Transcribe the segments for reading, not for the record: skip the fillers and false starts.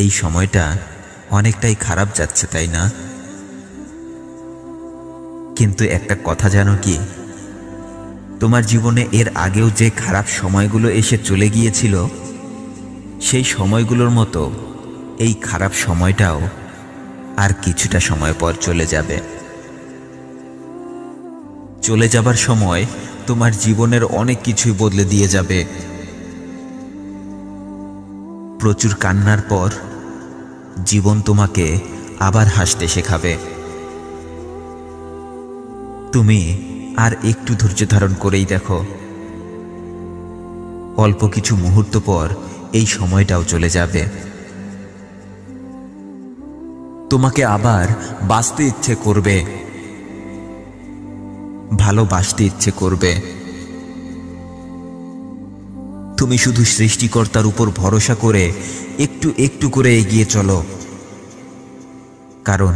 এই সময়টা অনেকটাই খারাপ যাচ্ছে, তাই না? কিন্তু একটা কথা জানো কি, তোমার জীবনে এর আগেও যে খারাপ সময়গুলো এসে চলে গিয়েছিল, সেই সময়গুলোর মতো এই খারাপ সময়টাও আর কিছুটা সময় পর চলে যাবে। চলে যাবার সময় তোমার জীবনের অনেক কিছুই বদলে দিয়ে যাবে। প্রচুর কান্নার পর জীবন তোমাকে আবার হাসতে শেখাবে। তুমি আর একটু ধৈর্য ধারণ করেই দেখো, অল্প কিছু মুহূর্ত পর এই সময়টাও চলে যাবে। তোমাকে আবার বাঁচতে ইচ্ছে করবে, ভালোবাসতে ইচ্ছে করবে। তুমি শুধু সৃষ্টিকর্তার উপর ভরসা করে একটু একটু করে এগিয়ে চলো, কারণ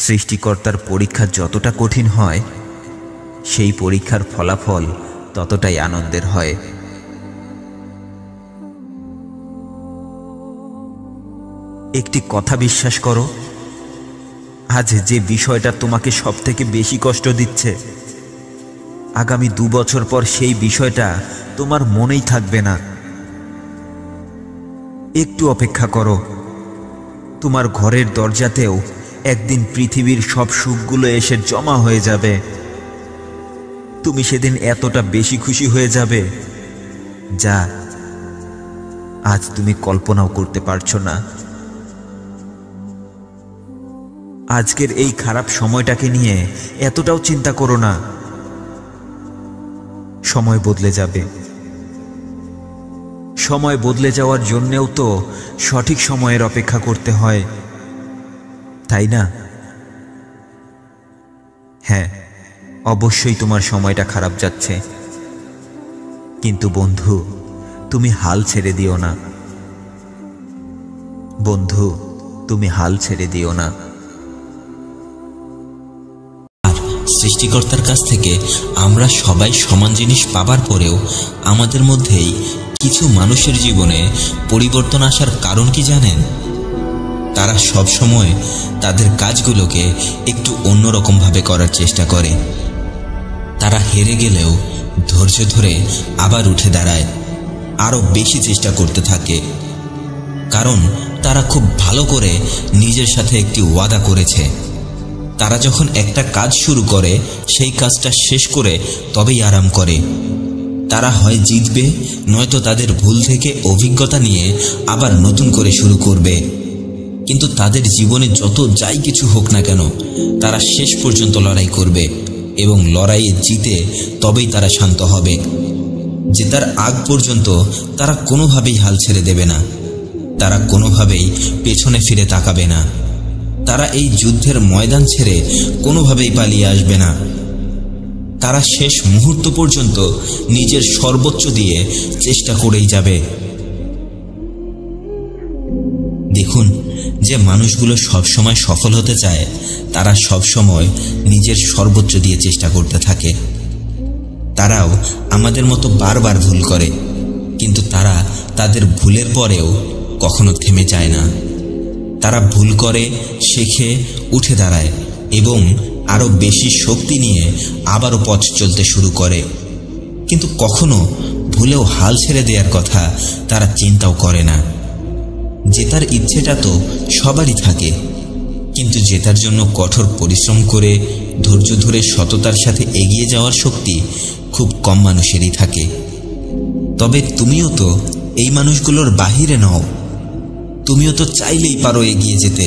সৃষ্টিকর্তার পরীক্ষা যতটা কঠিন হয়, সেই পরীক্ষার ফলাফল ততটাই আনন্দের হয়। একটি কথা বিশ্বাস করো, আজ যে বিষয়টা তোমাকে সবথেকে বেশি কষ্ট দিচ্ছে, আগামী 2 বছর পর সেই বিষয়টা তোমার মনেই থাকবে না। একটু অপেক্ষা করো, তোমার ঘরের দরজাতেও একদিন পৃথিবীর সব সুখগুলো এসে জমা হয়ে যাবে। তুমি সেদিন এতটা বেশি খুশি হয়ে যাবে যা আজ তুমি কল্পনাও করতে পারছো না। আজকের এই খারাপ সময়টাকে নিয়ে এতটাও চিন্তা করো না, সময় বদলে যাবে। সময় বদলে যাওয়ার জন্যেও তো সঠিক সময়ের অপেক্ষা করতে হয়, তাই না? হ্যাঁ, অবশ্যই তোমার সময়টা খারাপ যাচ্ছে, কিন্তু বন্ধু, তুমি হাল ছেড়ে দিও না। বন্ধু, তুমি হাল ছেড়ে দিও না। সৃষ্টিকর্তার কাছ থেকে আমরা সবাই সমান জিনিস পাবার পরেও আমাদের মধ্যেই কিছু মানুষের জীবনে পরিবর্তন আসার কারণ কি জানেন? তারা সব সময় তাদের কাজগুলোকে একটু অন্যরকমভাবে করার চেষ্টা করে। তারা হেরে গেলেও ধৈর্য ধরে আবার উঠে দাঁড়ায়, আরো বেশি চেষ্টা করতে থাকে, কারণ তারা খুব ভালো করে নিজের সাথে একটি ওয়াদা করেছে। তারা যখন একটা কাজ শুরু করে, সেই কাজটা শেষ করে তবেই আরাম করে। তারা হয় জিতবে, নয়তো তাদের ভুল থেকে অভিজ্ঞতা নিয়ে আবার নতুন করে শুরু করবে। কিন্তু তাদের জীবনে যত যাই কিছু হোক না কেন, তারা শেষ পর্যন্ত লড়াই করবে এবং লড়াইয়ে জিতে তবেই তারা শান্ত হবে। জেতার আগ পর্যন্ত তারা কোনোভাবেই হাল ছেড়ে দেবে না, তারা কোনোভাবেই পেছনে ফিরে তাকাবে না। তারা এই যুদ্ধের ময়দান ছেড়ে কোনোভাবেই পালিয়ে আসবে না। তারা শেষ মুহূর্ত পর্যন্ত নিজের সর্বোচ্চ দিয়ে চেষ্টা করেই যাবে। দেখুন, যে মানুষগুলো সবসময় সফল হতে চায়, তারা সবসময় নিজের সর্বোচ্চ দিয়ে চেষ্টা করতে থাকে। তারাও আমাদের মতো বারবার ভুল করে, কিন্তু তারা তাদের ভুলের পরেও কখনো থেমে যায় না। তারা ভুল করে, শেখে, উঠে দাঁড়ায় এবং আরো বেশি শক্তি নিয়ে আবারও পথ চলতে শুরু করে। কিন্তু কখনো ভুলেও হাল ছেড়ে দেওয়ার কথা তারা চিন্তাও করে না। জেতার ইচ্ছেটা তো সবারই থাকে, কিন্তু জেতার জন্য কঠোর পরিশ্রম করে ধৈর্য ধরে সততার সাথে এগিয়ে যাওয়ার শক্তি খুব কম মানুষেরই থাকে। তবে তুমিও তো এই মানুষগুলোর বাহিরে নও। তুমিও তো চাইলেই পারো এগিয়ে যেতে।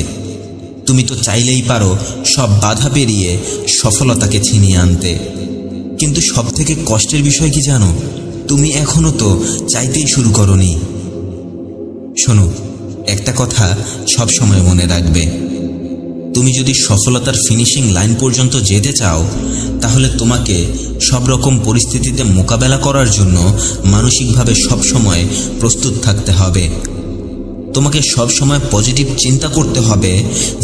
তুমি তো চাইলেই পারো সব বাধা পেরিয়ে সফলতাকে ছিনিয়ে আনতে। কিন্তু সবথেকে কষ্টের বিষয় কি জানো? তুমি এখনো তো চাইতেই শুরু করোনি। শোনো, একটা কথা সব সময় মনে রাখবে, তুমি যদি সফলতার ফিনিশিং লাইন পর্যন্ত যেতে চাও, তাহলে তোমাকে সব রকম পরিস্থিতিতে মোকাবেলা করার জন্য মানসিকভাবে সব সময় প্রস্তুত থাকতে হবে। তোমাকে সব সময় পজিটিভ চিন্তা করতে হবে,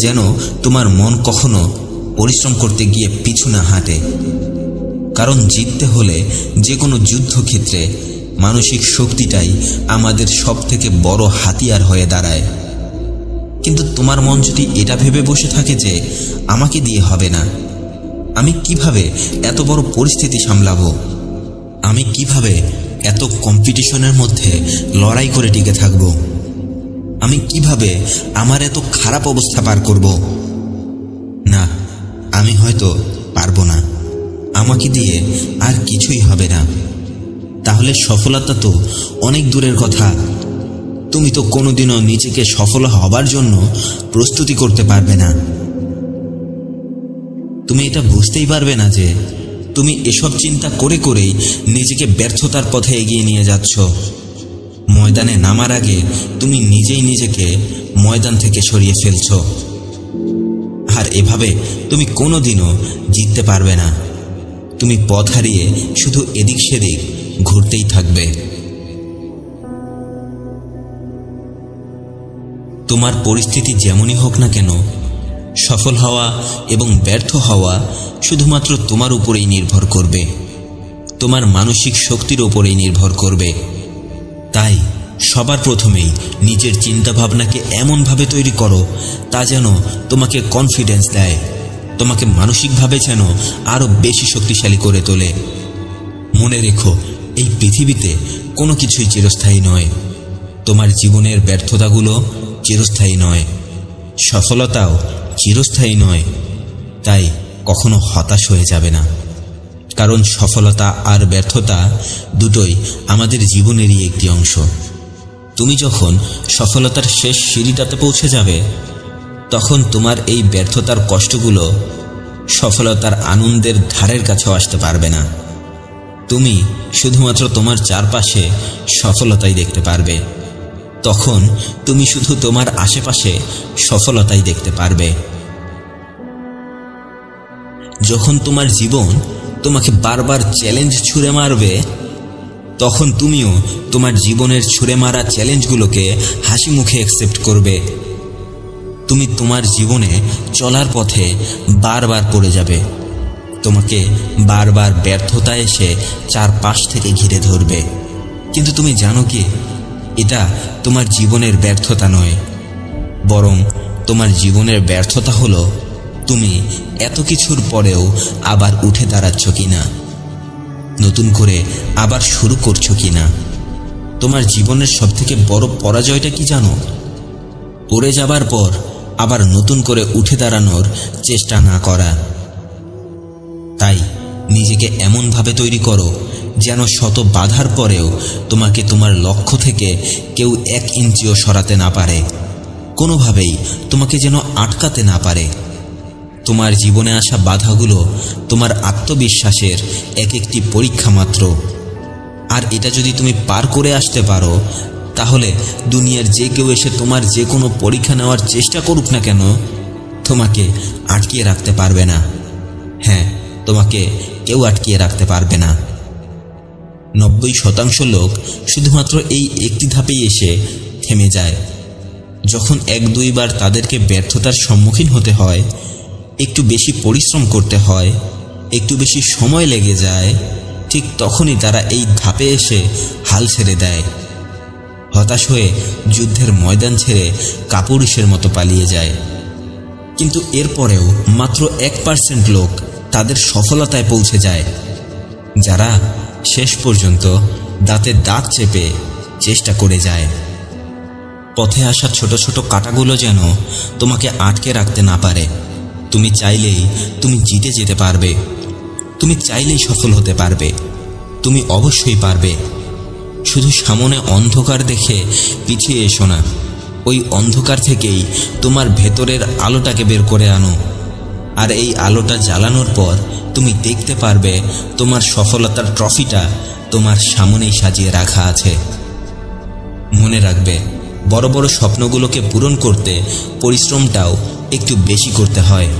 যেন তোমার মন কখনো পরিশ্রম করতে গিয়ে পিছু না হাঁটে। কারণ জিততে হলে যে কোনো যুদ্ধক্ষেত্রে মানসিক শক্তিটাই আমাদের সবথেকে বড় হাতিয়ার হয়ে দাঁড়ায়। কিন্তু তোমার মন যদি এটা ভেবে বসে থাকে যে আমাকে দিয়ে হবে না, আমি কিভাবে এত বড় পরিস্থিতি সামলাবো, আমি কিভাবে এত কম্পিটিশনের মধ্যে লড়াই করে টিকে থাকব, আমি কিভাবে আমার এত খারাপ অবস্থা পার করব, না আমি হয়তো পারবো না, আমাকে দিয়ে আর কিছুই হবে না, তাহলে সফলতা তো অনেক দূরের কথা। তুমি তো কোনোদিনও নিজেকে সফল হবার জন্য প্রস্তুতি করতে পারবে না। তুমি এটা বুঝতেই পারবে না যে তুমি এসব চিন্তা করে করেই নিজেকে ব্যর্থতার পথে এগিয়ে নিয়ে যাচ্ছ। ময়দানে নামার আগে তুমি নিজেই নিজেকে ময়দান থেকে সরিয়ে ফেলছ। আর এভাবে তুমি কোনোদিনও জিততে পারবে না। তুমি পথ হারিয়ে শুধু এদিক সেদিক ঘুরতেই থাকবে। তোমার পরিস্থিতি যেমনই হোক না কেন, সফল হওয়া এবং ব্যর্থ হওয়া শুধুমাত্র তোমার উপরেই নির্ভর করবে, তোমার মানসিক শক্তির উপরেই নির্ভর করবে। তাই সবার প্রথমেই নিজের চিন্তাভাবনাকে এমনভাবে তৈরি করো তা যেন তোমাকে কনফিডেন্স দেয়, তোমাকে মানসিকভাবে যেন আরও বেশি শক্তিশালী করে তোলে। মনে রেখো, এই পৃথিবীতে কোনো কিছুই চিরস্থায়ী নয়। তোমার জীবনের ব্যর্থতাগুলো চিরস্থায়ী নয়, সফলতাও চিরস্থায়ী নয়। তাই কখনো হতাশ হয়ে যাবে না, কারণ সফলতা আর ব্যর্থতা দুটোই আমাদের জীবনেরই একটি অংশ। তুমি যখন সফলতার শেষ সিঁড়িটাতে পৌঁছে যাবে, তখন তোমার এই ব্যর্থতার কষ্টগুলো সফলতার আনন্দের ধারের কাছেও আসতে পারবে না। তুমি শুধুমাত্র তোমার চারপাশে সফলতাই দেখতে পারবে। তখন তুমি শুধু তোমার আশেপাশে সফলতাই দেখতে পারবে। যখন তোমার জীবন তোমাকে বারবার চ্যালেঞ্জ ছুঁড়ে মারবে, তখন তুমিও তোমার জীবনের ছুঁড়ে মারা চ্যালেঞ্জগুলোকে হাসি মুখে অ্যাকসেপ্ট করবে। তুমি তোমার জীবনে চলার পথে বারবার পড়ে যাবে, তোমাকে বারবার ব্যর্থতা এসে চারপাশ থেকে ঘিরে ধরবে। কিন্তু তুমি জানো কি, এটা তোমার জীবনের ব্যর্থতা নয়, বরং তোমার জীবনের ব্যর্থতা হলো তুমি এত কিছুর পরেও আবার উঠে দাঁড়াচ্ছ কিনা, নতুন করে আবার শুরু করছো কিনা। তোমার জীবনের সবথেকে বড় পরাজয়টা কি জানো? পড়ে যাবার পর আবার নতুন করে উঠে দাঁড়ানোর চেষ্টা না করা। তাই নিজেকে এমনভাবে তৈরি করো যেন শত বাধার পরেও তোমাকে তোমার লক্ষ্য থেকে কেউ 1 ইঞ্চিও সরাতে না পারে, কোনোভাবেই তোমাকে যেন আটকাতে না পারে। তোমার জীবনে আসা বাধাগুলো তোমার আত্মবিশ্বাসের একটি পরীক্ষা মাত্র। আর এটা যদি তুমি পার করে আসতে পারো, তাহলে দুনিয়ার যে কেউ এসে তোমার যে কোনো পরীক্ষা নেওয়ার চেষ্টা করুক না কেন, তোমাকে আটকিয়ে রাখতে পারবে না। হ্যাঁ, তোমাকে কেউ আটকিয়ে রাখতে পারবে না। 90% লোক শুধুমাত্র এই একটি ধাপেই এসে থেমে যায়। যখন 1-2 বার তাদেরকে ব্যর্থতার সম্মুখীন হতে হয়, একটু বেশি পরিশ্রম করতে হয়, একটু বেশি সময় লেগে যায়, ঠিক তখনই তারা এই ধাপে এসে হাল ছেড়ে দেয়। হতাশ হয়ে যুদ্ধের ময়দান ছেড়ে কাপুরুষের মতো পালিয়ে যায়। কিন্তু এরপরেও মাত্র 1% লোক তাদের সফলতায় পৌঁছে যায়, যারা শেষ পর্যন্ত দাঁতে দাঁত চেপে চেষ্টা করে যায়। পথে আসা ছোট ছোট কাঁটাগুলো যেন তোমাকে আটকে রাখতে না পারে। তুমি চাইলেই তুমি জিতে যেতে পারবে, তুমি চাইলেই সফল হতে পারবে, তুমি অবশ্যই পারবে। শুধু সামনে অন্ধকার দেখে পিছিয়ে এসো না, ওই অন্ধকার থেকেই তোমার ভেতরের আলোটাকে বের করে আনো। আর এই আলোটা জ্বালানোর পর তুমি দেখতে পারবে তোমার সফলতার ট্রফিটা তোমার সামনেই সাজিয়ে রাখা আছে। মনে রাখবে, বড় বড় স্বপ্নগুলোকে পূরণ করতে পরিশ্রমটাও একটু বেশি করতে হয়।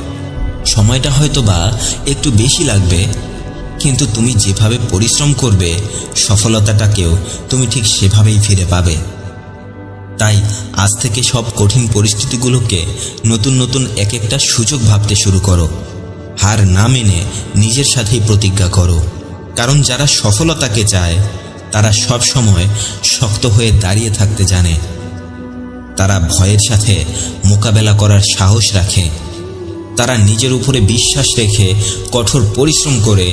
সময়টা হয়তো বা একটু বেশি লাগবে, কিন্তু তুমি যেভাবে পরিশ্রম করবে, সফলতাটাকেও তুমি ঠিক সেভাবেই ফিরে পাবে। তাই আজ থেকে সব কঠিন পরিস্থিতিগুলোকে নতুন নতুন এক একটা সুযোগ ভাবতে শুরু করো। হার না মেনে নিজের সাথেই প্রতিজ্ঞা করো, কারণ যারা সফলতাকে চায় তারা সব সময় শক্ত হয়ে দাঁড়িয়ে থাকতে জানে। তারা ভয়ের সাথে মোকাবেলা করার সাহস রাখে। তারা নিজের উপরে বিশ্বাস রেখে কঠোর পরিশ্রম করে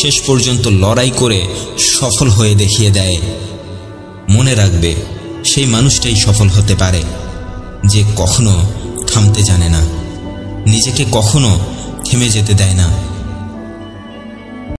শেষ পর্যন্ত লড়াই করে সফল হয়ে দেখিয়ে দেয়। মনে রাখবে, সেই মানুষটাই সফল হতে পারে যে কখনো থামতে জানে না, নিজেকে কখনো থেমে যেতে দেয় না।